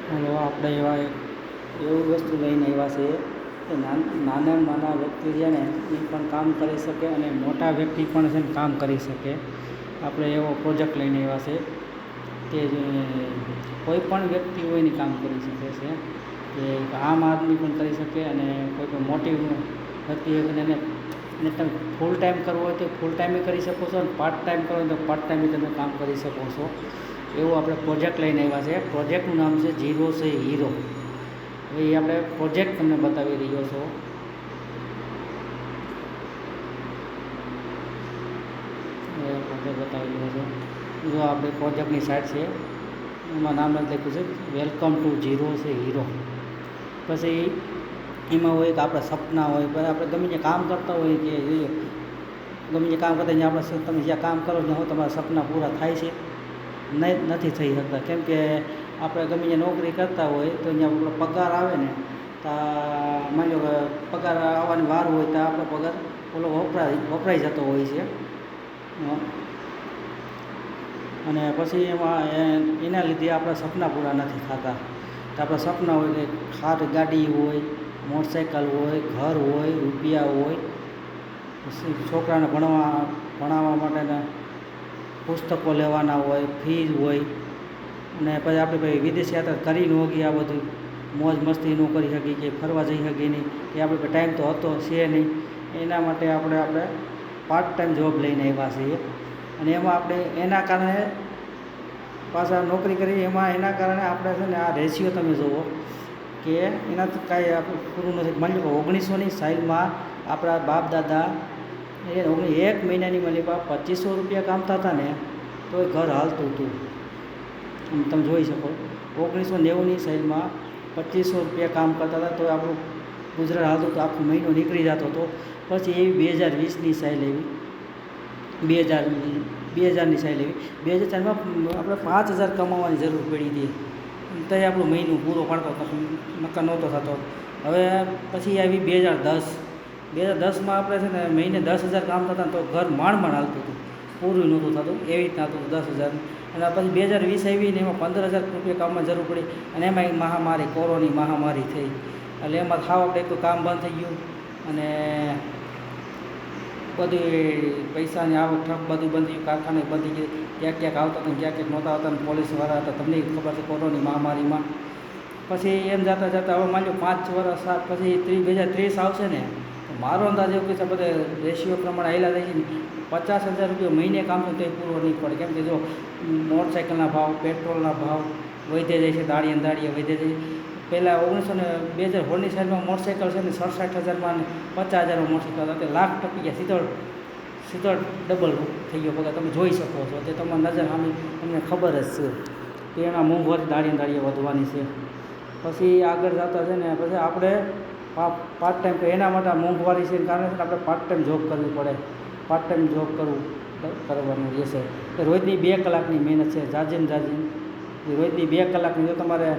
Hello, આપણે એવી વસ્તુ લઈને આવ્યા છીએ કે નાના વ્યક્તિ છે ને એ પણ કામ કરી શકે અને મોટા વ્યક્તિ પણ છે ને કામ કરી શકે. આપણે એવો પ્રોજેક્ટ લઈને આવ્યા છે કે કોઈ પણ વ્યક્તિ હોય ને કામ કરી શકે છે. કે આમ આદમી પણ કરી શકે અને કોઈ પણ મોટી વ્યક્તિ હોય એને તમે ફૂલ ટાઈમ કરવો હોય તો ફૂલ ટાઈમે કરી શકો છો અને પાર્ટ ટાઈમ કરવો હોય તો પાર્ટ ટાઈમે તમે કામ કરી શકો છો. એવું આપણે પ્રોજેક્ટ લઈને આવ્યા છે. પ્રોજેક્ટનું નામ છે ઝીરો સે હીરો. હવે એ આપણે પ્રોજેક્ટ તમને બતાવી રહ્યો છો. બતાવી રહ્યો છો જો આપણે પ્રોજેક્ટની સાઇટ છે, એમાં નામ લખ્યું છે વેલકમ ટુ ઝીરો સે હીરો. પછી એમાં હોય કે આપણા સપના હોય, પછી આપણે ગમે તે કામ કરતા હોય કે ગમે તે કામ કરતા ત્યાં આપણે તમે જ્યાં કામ કરો ત્યાં હોય તમારા સપના પૂરા થાય છે? નથી થઈ શકતા. કેમ કે આપણે ગમે તે નોકરી કરતા હોય તો ત્યાં આપણો પગાર આવે ને તો માની લો કે પગાર આવવાની વાર હોય તો આપણો પગાર ઓલો વપરાઈ જતો હોય છે. અને પછી એના લીધે આપણા સપના પૂરા નથી થતા. તો આપણા સપના હોય કે સારી ગાડી હોય, મોટરસાઇકલ હોય, ઘર હોય, રૂપિયા હોય, પછી છોકરાને ભણાવવા માટેના પુસ્તકો લેવાના હોય, ફીઝ હોય, અને પછી આપણે ભાઈ વિદેશ યાત્રા કરી ન હોગી, આ બધું મોજ મસ્તી ન કરી શકી કે ફરવા જઈ શકીએ નહીં, કે આપણે ટાઈમ તો હતો છે નહીં. એના માટે આપણે પાર્ટ ટાઈમ જોબ લઈને આવ્યા છીએ. અને એમાં આપણે એના કારણે પાછા નોકરી કરી એના કારણે આપણે છે ને આ રેશિયો તમે જુઓ કે એનાથી કાંઈ આપણું પૂરું નથી. માની લો 1900ની સાલમાં આપણા બાપ દાદા એક મહિનાની માની 2500 રૂપિયા કામતા હતા ને તો એ ઘર હાલતું હતું. તમે જોઈ શકો 1990ની સાલમાં 2500 રૂપિયા કામ કરતા હતા તો આપણું ગુજરાત હાલતું તો આખો મહિનો નીકળી જતો હતો. પછી એવી 2020ની સાલ એવી 2000ની સાલ એવી 2004માં આપણે 5000 કમાવાની જરૂર પડી હતી તો આપણો મહિનો પૂરો પાડતો નક્કર નહોતો થતો. હવે પછી આવી 2010માં આપણે છે ને મહિને 10,000 કામ થતા તો ઘર માંડ હાલતું હતું, પૂરું નહોતું થતું. એવી રીતના હતું 10,000. અને પછી 2020 આવી ને એમાં 15,000 રૂપિયા કામમાં જરૂર પડી અને એમાં એક મહામારી, કોરોની મહામારી થઈ. એટલે એમાં ખાવા આપણે એક તો કામ બંધ થઈ ગયું અને બધું પૈસાની આવક ઠપ બધું બંધ થયું, કારખાને બંધ થઈ ગયું. ક્યાંક આવતા હતા, ક્યાંક નહોતા આવતા, અને પોલીસવાળા હતા, તમને ખબર છે કોરોની મહામારીમાં. પછી એમ જતાં હવે માની લો 5 વર્ષ પછી 2030 આવશે ને તો મારો અંદાજ એવું કે છે બધે રેશિયો પ્રમાણે હાલ્યા જાય છે ને 50,000 રૂપિયા મહિને કામ તો એ પૂરો નહીં પડે. કેમ કે જો મોટરસાઇકલના ભાવ, પેટ્રોલના ભાવ વધે જાય છે, દાડીએ વધે જાય છે. પહેલાં 2016ની સાલમાં મોટરસાઇકલ છે ને 67,000માં અને 50,000માં મોટરસાઇકલ હતા, તે લાખ ટપી ગયા. સીધો ડબલ થઈ ગયો પગાર. તમે જોઈ શકો છો, તે તમારી નજર સામે તમને ખબર જ છે કે એના મોંઘવારી દાડીએ વધવાની છે. પછી આગળ જતા છે ને પછી આપણે પાર્ટ ટાઈમ તો એના માટે મોંઘવારી છે કારણે આપણે પાર્ટ ટાઈમ જોબ કરવી પડે. પાર્ટ ટાઈમ જોબ કરવાનું રહેશે. રોજની 2 કલાકની મહેનત છે, જાજીને રોજની 2 કલાકની. જો તમારે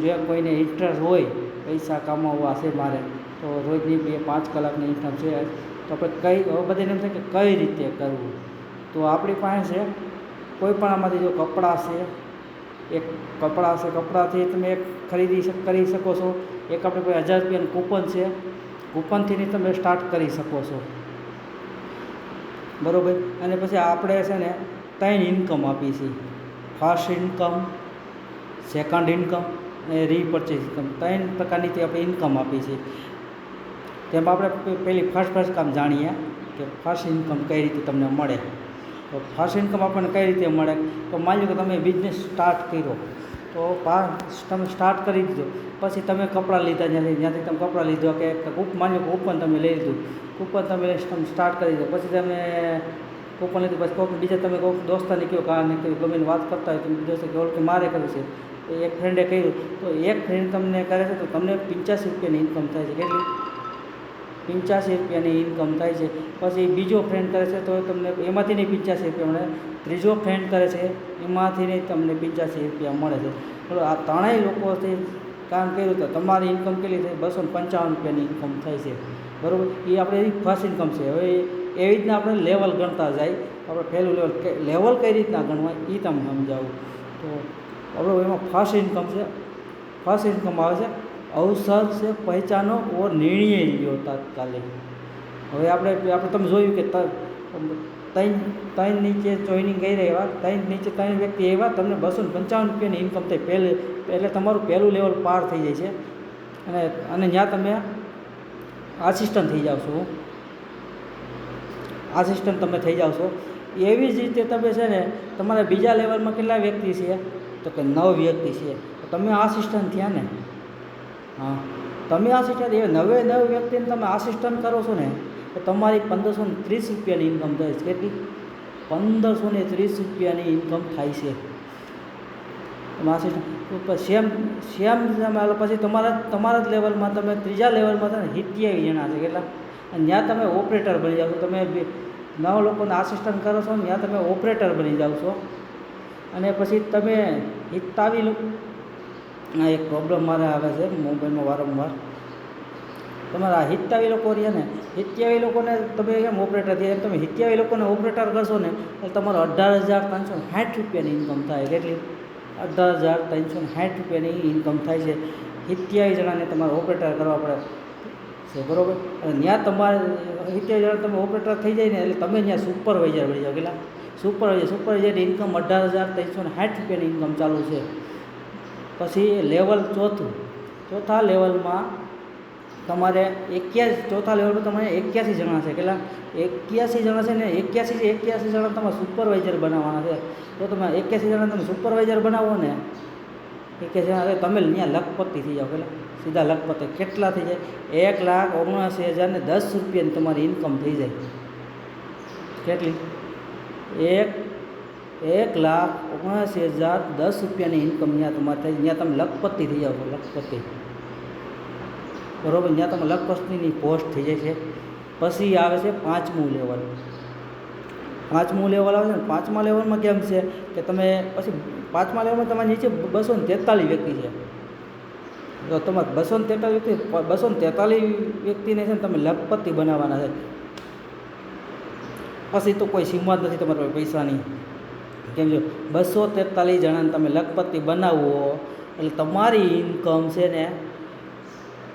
જે કોઈને ઇન્ટરેસ્ટ હોય પૈસા કમાવવા છે મારે તો રોજની 5 કલાકની ઇન્કમ છે. તો આપણે બધાને એમ થાય કે કઈ રીતે કરવું, તો આપણી પાસે છે કોઈ પણ આમાંથી જો કપડાથી તમે એક ખરીદી કરી શકો છો. એક આપણે કોઈ 1000 રૂપિયાનું કૂપન છે, કૂપનથી તમે સ્ટાર્ટ કરી શકો છો, બરાબર. અને પછી આપણે છે ને 3 ઇન્કમ આપી છે: ફર્સ્ટ ઇન્કમ, સેકન્ડ ઇન્કમ અને રીપર્ચેસ ઇન્કમ. 3 પ્રકારની આપણે ઇન્કમ આપી છે. તેમાં આપણે પહેલી ફર્સ્ટ કામ જાણીએ કે ફર્સ્ટ ઇન્કમ કઈ રીતે તમને મળે. તો ફર્સ્ટ ઇન્કમ આપણને કઈ રીતે મળે, તો માની લો કે તમે બિઝનેસ સ્ટાર્ટ કર્યો તો તમે સ્ટાર્ટ કરી દીધો, પછી તમે કપડાં લીધા, જ્યાંથી તમે કપડાં લીધો કે માની લો કૂપન તમે લઈ લીધું, કૂપન તમે સ્ટાર્ટ કરી દીધો, પછી તમે કૂપન લીધું, પછી કોઈક બીજા તમે કોઈક દોસ્તાને કહો કે આને ગમે વાત કરતા હોય તો દોસ્તો કે મારે કરવું છે, તો એક ફ્રેન્ડે કર્યું તો એક ફ્રેન્ડ તમને કરે છે તો તમને 85 રૂપિયાની ઇન્કમ થાય છે. કેટલી? 85 રૂપિયાની ઇન્કમ થાય છે. પછી બીજો ફ્રેન્ડ કરે છે તો તમને એમાંથી નહીં 85 રૂપિયા મળે. ત્રીજો ફ્રેન્ડ કરે છે એમાંથી નહીં તમને 85 રૂપિયા મળે છે. બરાબર. આ ત્રણેય લોકોથી કામ કર્યું તો તમારી ઇન્કમ કેટલી થાય? 255 રૂપિયાની ઇન્કમ થાય છે, બરાબર. એ આપણે ફર્સ્ટ ઇન્કમ છે. હવે એવી રીતના આપણે લેવલ ગણતા જાય. આપણે પહેલું લેવલ કઈ રીતના ગણવા એ તમને સમજાવું. તો अब एम फर्स्ट इनकम से फर्स्ट इनकम आवे छे अवसर से पहचानो और निर्णय लो तात्कालिक। हवे आपणे तमे जोयुं के ત્રણ નીચે જોઈનિંગ કરી રહ્યા ત્રણ નીચે ત્રણ વ્યક્તિ આવ્યા તમને 255 રૂપિયાની ઇન્કમ થઈ પહેલે એટલે તમારું પહેલું લેવલ પાર થઈ જાય છે અને ત્યાં તમે આસિસ્ટન્ટ થઈ જાઓ છો આસિસ્ટન્ટ તમે થઈ જાઓ છો। એવી જ રીતે તમે છે ને તમારા બીજા લેવલમાં કેટલા વ્યક્તિ છે તો કે 9 વ્યક્તિ છે તમે આસિસ્ટન્ટ થયા ને। હા તમે આસિસ્ટન્ટ એ 9 વ્યક્તિને તમે આસિસ્ટન્ટ કરો છો ને તો તમારી 1530 રૂપિયાની ઇન્કમ થાય છે। કેટલી 1530 રૂપિયાની ઇન્કમ થાય છે તમે આસિસ્ટન્ટ સેમ પછી તમારા જ લેવલમાં તમે ત્રીજા લેવલમાં છે ને 27 જણા છે કેટલા અને ત્યાં તમે ઓપરેટર બની જાઓ છો। તમે 9 લોકોને આસિસ્ટન્ટ કરો છો ને ત્યાં તમે ઓપરેટર બની જાઓ છો અને પછી તમે 27 લોકો એક પ્રોબ્લેમ મારે આવે છે મોબાઈલમાં વારંવાર તમારા 27 લોકો રહ્યા ને 27 લોકોને તમે એમ ઓપરેટર થયા એમ તમે 27 લોકોને ઓપરેટર કરશો ને એટલે તમારો 18,360 રૂપિયાની ઇન્કમ થાય। કેટલી 18,360 રૂપિયાની ઇન્કમ થાય છે। 27 જણાને તમારે ઓપરેટર કરવા પડે છે બરાબર અને ત્યાં તમારે 27 જણા તમે ઓપરેટર થઈ જાય ને એટલે તમે ત્યાં સુપરવાઇઝર બની જાઓ। કેટલા સુપરવાઇઝર ઇન્કમ 18,360 રૂપિયાની ઇન્કમ ચાલુ છે। પછી લેવલ ચોથા લેવલમાં તમારે 81 ચોથા લેવલમાં તમારે 81 જણા છે। કેટલા 81 જણા છે ને 81 જણા તમારે સુપરવાઇઝર બનાવવાના છે। તો તમે 81 જણા તમે સુપરવાઇઝર બનાવો ને 81 જણા તમે ત્યાં લખપતિ થઈ જાઓ। કેટલા સીધા લખપતિ કેટલા થઈ જાય 1,79,010 રૂપિયાની તમારી ઇન્કમ થઈ જાય। કેટલી 1,79,010 રૂપિયાની ઇન્કમ ત્યાં તમારે થાય ત્યાં તમે લખપતિ થઈ જાઓ છો। લખપતિ બરાબર ત્યાં તમે લખપતિની પોસ્ટ થઈ જાય છે। પછી આવે છે પાંચમું લેવલ આવે છે ને પાંચમા લેવલમાં કેમ છે કે તમે પછી પાંચમા લેવલમાં તમારી નીચે 243 વ્યક્તિ છે તો તમારે 243 વ્યક્તિને છે ને તમે લખપતિ બનાવવાના છે। પછી તો કોઈ સીમા જ નથી તમારા પાસે પૈસાની કેમ જો 243 જણાને તમે લખપતિ બનાવો એટલે તમારી ઇન્કમ છે ને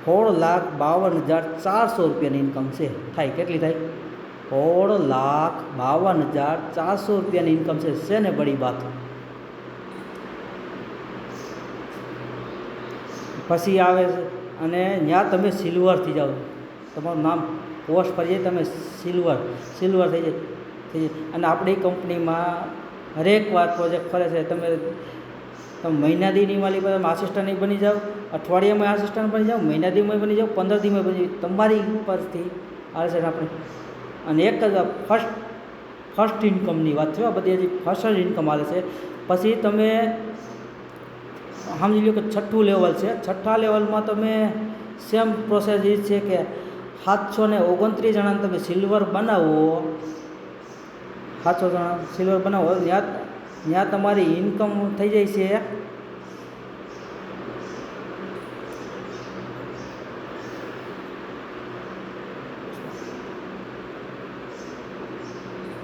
16,52,400 રૂપિયાની ઇન્કમ છે થાય। કેટલી થાય 16,52,400 રૂપિયાની ઇન્કમ છે ને બડી વાત। પછી આવે છે અને ત્યાં તમે સિલ્વર થઈ જાઓ તમારું નામ પોસ્ટ પર જાય તમે સિલ્વર થઈ જાય અને આપણી કંપનીમાં હરેક વાત પ્રોજેક્ટ ફરે છે। તમે મહિના દીની વાલી પર તમે આસિસ્ટન્ટ બની જાઓ અઠવાડિયામાં આસિસ્ટન્ટ બની જાઓ મહિના દીમાં બની જાઓ 15 દીમાં બની જાઓ તમારી ઉપરથી આવે છે આપણે અને એક જ ફર્સ્ટ ઇન્કમની વાત છે બધી હજી ફર્સ્ટ ઇન્કમ આવે છે। પછી તમે સમજી લો કે છઠ્ઠું લેવલ છે। છઠ્ઠા લેવલમાં તમે સેમ પ્રોસેસ એ છે કે 729 જણાને તમે સિલ્વર બનાવો 700 જણા સિલ્વર બનાવો ત્યાં તમારી ઇન્કમ થઈ જાય છે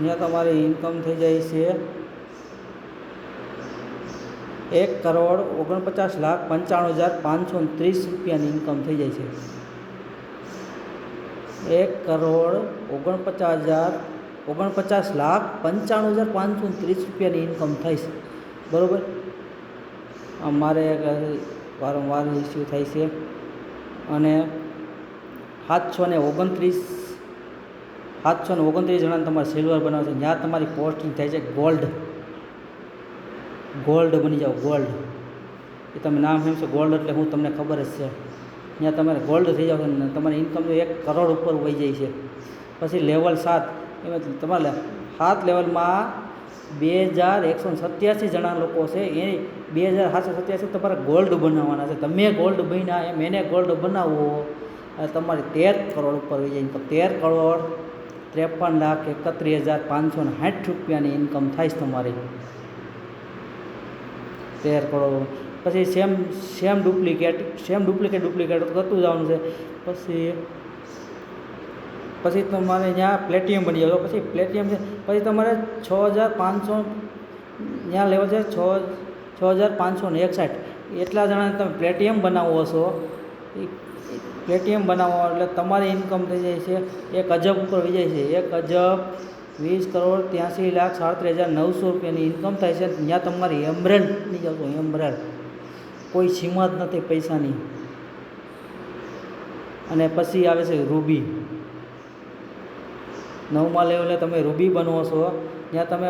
ત્યાં તમારી ઇન્કમ થઈ જાય છે 1,49,95,530 રૂપિયાની ઇન્કમ થઈ જાય છે। 1,49,95,530 રૂપિયાની ઇન્કમ થાય છે બરાબર। અમારે વારંવાર ઇસ્યુ થાય છે અને 729 જણાને તમારે સિલ્વર બનાવે છે ત્યાં તમારી પોસ્ટિંગ થાય છે ગોલ્ડ બની જાઓ। ગોલ્ડ એ તમે નામ સાંભળશો ગોલ્ડ એટલે હું તમને ખબર જ છે ત્યાં તમારે ગોલ્ડ થઈ જાવ ને તમારી ઇન્કમ તો 1 કરોડ ઉપર વહી જાય છે। પછી લેવલ 7 એમાં તમારે 7 લેવલમાં 2,187 જણા લોકો છે એ 2,787 તમારે ગોલ્ડ બનાવવાના છે। તમે ગોલ્ડ બન્યા એમ એને ગોલ્ડ બનાવો તમારી 13 કરોડ ઉપર વહી જાય તો 13,53,31,560 રૂપિયાની ઇન્કમ થાય છે તમારી 13 કરોડ। પછી સેમ ડુપ્લિકેટ કરતું જવાનું છે। પછી તમારે ત્યાં પ્લેટિયમ બની જાવ પ્લેટિયમ છે પછી તમારે 6,500 ત્યાં લેવલ છે 6,500 6,561 એટલા જણાને તમે પ્લેટિયમ બનાવો છો. એ પ્લેટિયમ બનાવો એટલે તમારી ઇન્કમ થઈ જાય છે 1 અજબ ઉપર વહી જાય છે. 1,83,83,37,900 રૂપિયાની ઇન્કમ થાય છે. ત્યાં તમારી એમરેલ્ડ નહીં જાવ છો, એમરેલ્ડ કોઈ સીમા જ નથી પૈસાની. અને પછી આવે છે રૂબી. 9મા લેવલે તમે રૂબી બનવો છો. ત્યાં તમે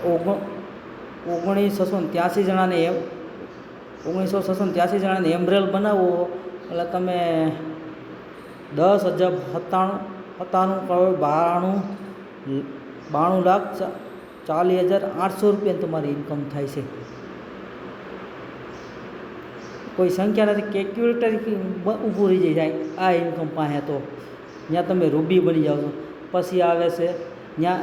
1983 જણાને એમરેલ બનાવો એટલે તમે 10,97,92,40,800 રૂપિયા તમારી ઇન્કમ થાય છે. કોઈ સંખ્યા નથી, કેલ્ક્યુલેટર ઊભું રહી જાય આ ઇન્કમ પાસે. તો ત્યાં તમે રૂબી બની જાઓ છો. પછી આવે છે ત્યાં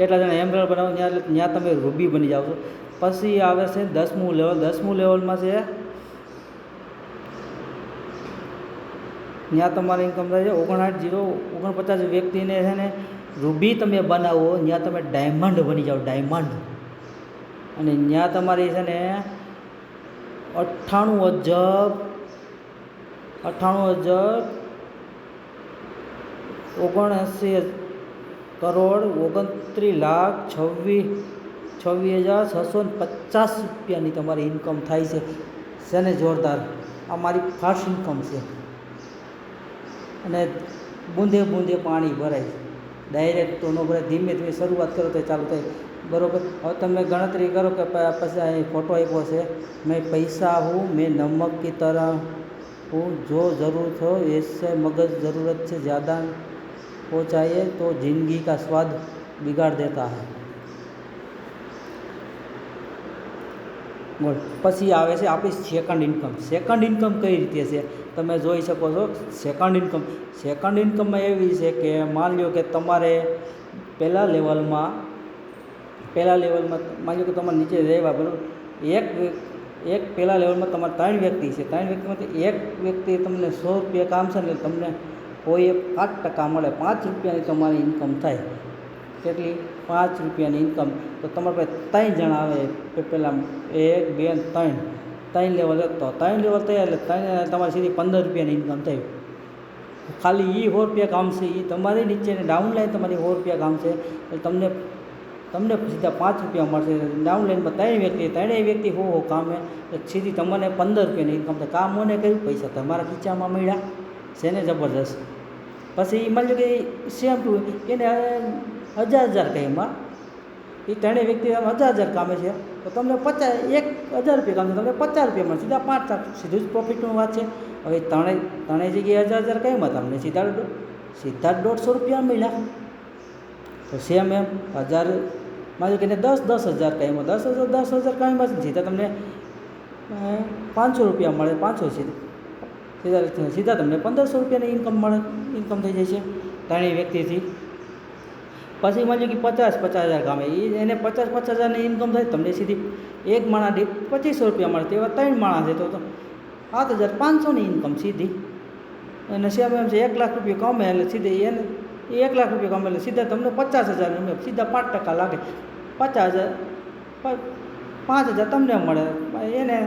એટલા જણા એમરેલ બનાવો ત્યાં તમે રૂબી બની જાઓ છો. પછી આવે છે 10મું લેવલ. 10મું લેવલમાં છે ત્યાં તમારી ઇન્કમ થાય છે 59,049 વ્યક્તિને છે ને રૂબી તમે બનાવો ત્યાં તમે ડાયમંડ બની જાઓ, ડાયમંડ. અને ત્યાં તમારી છે ને 98,29,29,26,650 રૂપિયાની તમારી ઇન્કમ થાય છે. શેને જોરદાર! આ મારી ફાસ્ટ ઇન્કમ છે. અને બૂંદે બૂંદે પાણી ભરાય, ડાયરેક્ટ તો ન ભરાય, ધીમે ધીમે શરૂઆત કરો તો ચાલુ થાય. બરાબર. હવે તમે ગણતરી કરો કે પછી અહીં ફોટો આપ્યો છે, મેં પૈસા હું મેં નમક की तरह हूँ, जो ज़रूरत हो ऐसे मगज ज़रूरत से ज़्यादा हो चाहिए तो ज़िंदगी का स्वाद बिगाड़ देता है. બોલ. પછી આવે છે આપણી સેકન્ડ ઇન્કમ. સેકન્ડ ઇન્કમ કઈ રીતે છે તમે જોઈ શકો છો. સેકન્ડ ઇન્કમમાં એવી છે કે માની લો કે તમારે પહેલા લેવલમાં માની લો કે તમારે નીચે રહેવા, બરાબર. એક પહેલા લેવલમાં તમારે 3 વ્યક્તિ છે. 3 વ્યક્તિમાંથી એક વ્યક્તિ તમને 100 રૂપિયા કામ છે ને તમને કોઈએ 5% મળે, 5 રૂપિયાની તમારી ઇન્કમ થાય. કેટલી? 5 રૂપિયાની ઇન્કમ. તો તમારે પાસે 3 જણા આવે, પહેલાં 1 2 3 લેવલ. તો 3 લેવલ થયા એટલે તમારી સીધી 15 રૂપિયાની ઇન્કમ થઈ. ખાલી એ 100 રૂપિયા કામ છે, એ તમારી નીચે ડાઉન લાઈન તમારી 100 રૂપિયા કામ છે એટલે તમને સીધા 5 રૂપિયા મળશે. ડાઉન લાઈનમાં 3 વ્યક્તિ, 3 વ્યક્તિ હો કામે સીધી તમને 15 રૂપિયાની ઇન્કમ થાય. કામ મને કહ્યું, પૈસા તમારા ખીચામાં મળ્યા છે ને, જબરદસ્ત. પછી માની લો કે સેમ ટુ એને 1000 કહે, એમાં એ 3 વ્યક્તિ 1000 કામે છે તો તમને 1,000 રૂપિયા કામ છે, તમને 50 રૂપિયા મળે, સીધા 5 સીધું જ પ્રોફિટનું વાત છે. હવે ત્રણેય જગ્યાએ 1000 કઈમાં તમને સીધા 150 રૂપિયા મળ્યા. તો સેમ એમ 1000 માની લો કે 10,000 કઈમાં 10,000 કઈમાં સીધા તમને 500 રૂપિયા મળે, 500 સીધા તમને 1500 રૂપિયાની ઇન્કમ થઈ જાય છે 3 વ્યક્તિથી. પછી માની લો કે 50,000 કામે, એને 50,000ની ઇન્કમ થાય, તમને સીધી એક માણસ દીઠ 2500 રૂપિયા મળે. તેવા 3 માણસ છે તો 7,500ની ઇન્કમ સીધી. અને સેમ એમ છે 1 લાખ રૂપિયા કમે એટલે સીધી એને 1 લાખ રૂપિયા કમે એટલે સીધા તમને 50,000 સીધા 5% લાગે, 50,000 5,000 તમને મળે. એને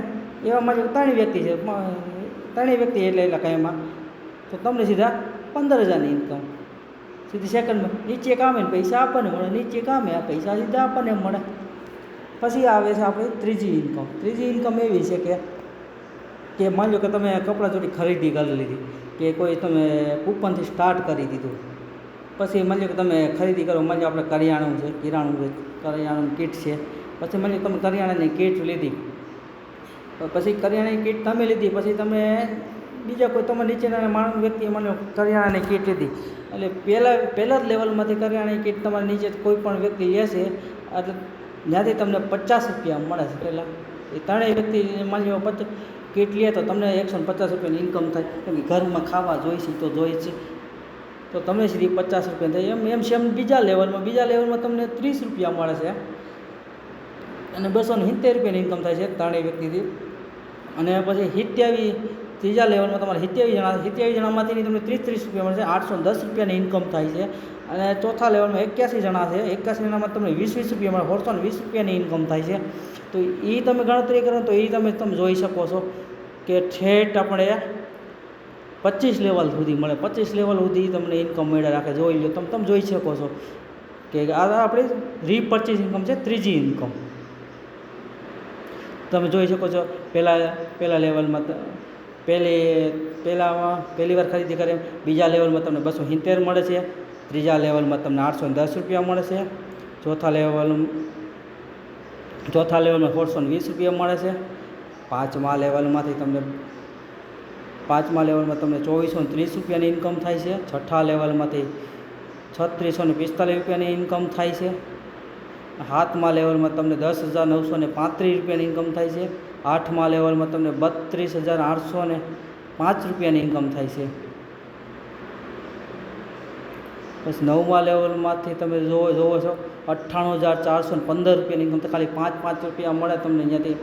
એવા માની 3 વ્યક્તિ છે, 3 વ્યક્તિ એટલે કાંઈ એમાં તો તમને સીધા 15,000ની ઇન્કમ સીધી સેકન્ડમાં. નીચે કામે ને પૈસા આપણને મળે, નીચે કામે આ પૈસા સીધા આપણને મળે. પછી આવે છે આપણે ત્રીજી ઇન્કમ. ત્રીજી ઇન્કમ એવી છે કે માની લો કે તમે કપડાં જોડી ખરીદી કરી લીધી, કે કોઈ તમે કૂપનથી સ્ટાર્ટ કરી દીધું. પછી માની લો કે તમે ખરીદી કરો, માની લો આપણે કરિયાણું કીટ છે. પછી માની લો તમે કરિયાણાની કીટ લીધી, પછી કરિયાણાની કીટ તમે લીધી, પછી તમે બીજા કોઈ તમારા નીચેના માણસ વ્યક્તિએ માની લો કરિયાણાની કીટ લીધી એટલે પહેલા જ લેવલમાંથી કરિયાણાની કીટ તમારા નીચે કોઈ પણ વ્યક્તિ લેશે એટલે ત્યાંથી તમને 50 રૂપિયા મળે છે. પહેલાં એ 3 વ્યક્તિ માની લો કીટ લે તો તમને 150 રૂપિયાની ઇન્કમ થાય. કેમ કે ઘરમાં ખાવા જોઈશે તો જોઈએ છે તો તમને સીધી 50 રૂપિયા થાય. એમ સેમ બીજા લેવલમાં તમને 30 રૂપિયા મળે છે અને 270 રૂપિયાની ઇન્કમ થાય છે 3 વ્યક્તિથી. અને પછી ત્રીજા લેવલમાં તમારે 27 જણામાંથી તમને 30 રૂપિયા મળશે, 810 રૂપિયાની ઇન્કમ થાય છે. અને ચોથા લેવલમાં 81 જણા છે, 81 જણામાં તમને 20 રૂપિયા મળે, 420 રૂપિયાની ઇન્કમ થાય છે. તો એ તમે ગણતરી કરો તો એ તમે જોઈ શકો છો કે ઠેઠ આપણે 25 લેવલ સુધી મળે, 25 લેવલ સુધી તમને ઇન્કમ મળ્યા રાખે. જોઈ લો તમે જોઈ શકો છો કે આ આપણી રીપર્ચેસ ઇન્કમ છે, ત્રીજી ઇન્કમ તમે જોઈ શકો છો. પહેલા લેવલમાં પહેલી વાર ખરીદી કરે, બીજા લેવલમાં તમને 270 મળે છે, ત્રીજા લેવલમાં તમને 810 રૂપિયા મળે છે, ચોથા લેવલમાં 420 રૂપિયા મળે છે, પાંચમા લેવલમાં તમને 2430 રૂપિયાની ઇન્કમ થાય છે, છઠ્ઠા લેવલમાંથી 3645 રૂપિયાની ઇન્કમ થાય છે, સાતમા લેવલમાં તમને 10,935 રૂપિયાની ઇન્કમ થાય છે, આઠમા લેવલમાં તમને 32,805 રૂપિયાની ઇન્કમ થાય છે. પછી નવમા લેવલમાંથી તમે જોવો છો 98,415 રૂપિયાની ઇન્કમ, તો ખાલી 5 રૂપિયા મળે તમને અહીંયાથી.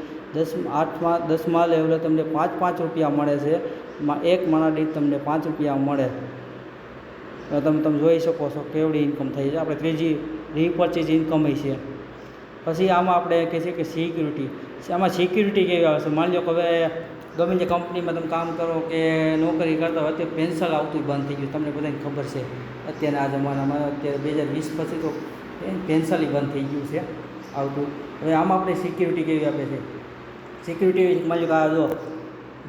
દસમા લેવલે તમને 5 રૂપિયા મળે છે, એક માણા દીઠ તમને 5 રૂપિયા મળે. તમે જોઈ શકો છો કેવડી ઇન્કમ થઈ છે. આપણે ત્રીજી રીપર્ચેજ ઇન્કમ છે. પછી આમાં આપણે કહે છે કે સિક્યુરિટી, આમાં સિક્યુરિટી કેવી આવે છે. માની લો કે હવે ગમે તે કંપનીમાં તમે કામ કરો કે નોકરી કરતા હોય અત્યારે પેન્શન આવતું બંધ થઈ ગયું, તમને બધાને ખબર છે. અત્યારના આ જમાનામાં અત્યારે 2020 પછી તો પેન્શન બંધ થઈ ગયું છે આવતું. હવે આમાં આપણે સિક્યુરિટી કેવી આપે છે. સિક્યુરિટી માની લો કે આ જો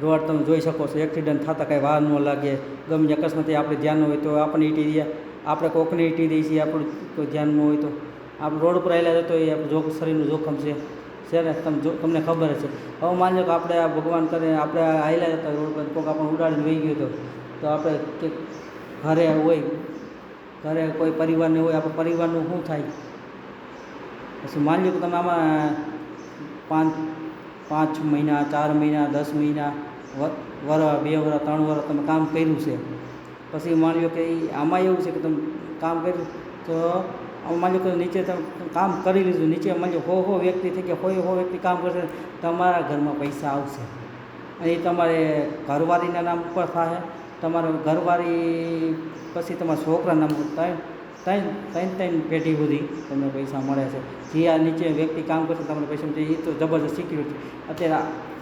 રોડ તમે જોઈ શકો છો, એક્સિડન્ટ થતાં કાંઈ વાર ન લાગે, ગમે તે અકસ્માતે આપણે ધ્યાન હોય તો આપણે ઈટી દઈએ, આપણે કોકને ઈટી દઈએ છીએ, આપણું કોઈ ધ્યાન ન હોય તો આપણે રોડ ઉપર આવેલા જતો એ આપણું શરીરનું જોખમ છે ને, તમને ખબર છે. હવે માની લો કે આપણે આ ભગવાન કરે આપણે આવેલા જતા રોડ પર કોઈક આપણને ઉડાડીને વહી ગયો તો આપણે કે ઘરે કોઈ પરિવારને હોય, આપણે પરિવારનું શું થાય. પછી માની લો કે તમે આમાં 5 મહિના, 4 મહિના, 10 મહિના, વરસ, 2 વરસ, 3 વરસ તમે કામ કર્યું છે. પછી માની લો કે આમાં એવું છે કે તમે કામ કર્યું તો માની લો કે નીચે તમે કામ કરી લીધું, નીચે માની લો 100 વ્યક્તિ થઈ ગયા, 100 વ્યક્તિ કામ કરશે, તમારા ઘરમાં પૈસા આવશે. અને એ તમારે ઘરવાળીના નામ ઉપર થાય, તમારા ઘરવાળી પછી તમારા છોકરાના નામ ઉપર ત્રણ પેઢી સુધી તમને પૈસા મળે છે. જે આ નીચે વ્યક્તિ કામ કરશે તમને પૈસા મળે, એ તો જબરદસ્ત સિક્યુરિટી. અત્યારે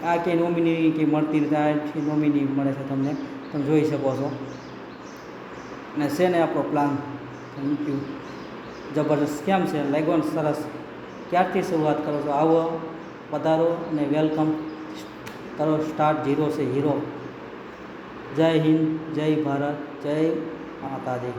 આ ક્યાંય નોમિની કંઈ મળતી નથી, આથી નોમિની મળે છે તમને, તમે જોઈ શકો છો. અને છે ને આપણો પ્લાન, થેન્ક યુ. જબરદસ્ત કેમ છે, લાગ્યો ને સરસ. ક્યારથી શરૂઆત કરો છો? આવો, પધારો અને વેલકમ કરો. સ્ટાર્ટ 0 से हीरो. જય હિન્દ, જય ભારત, જય માતાજી.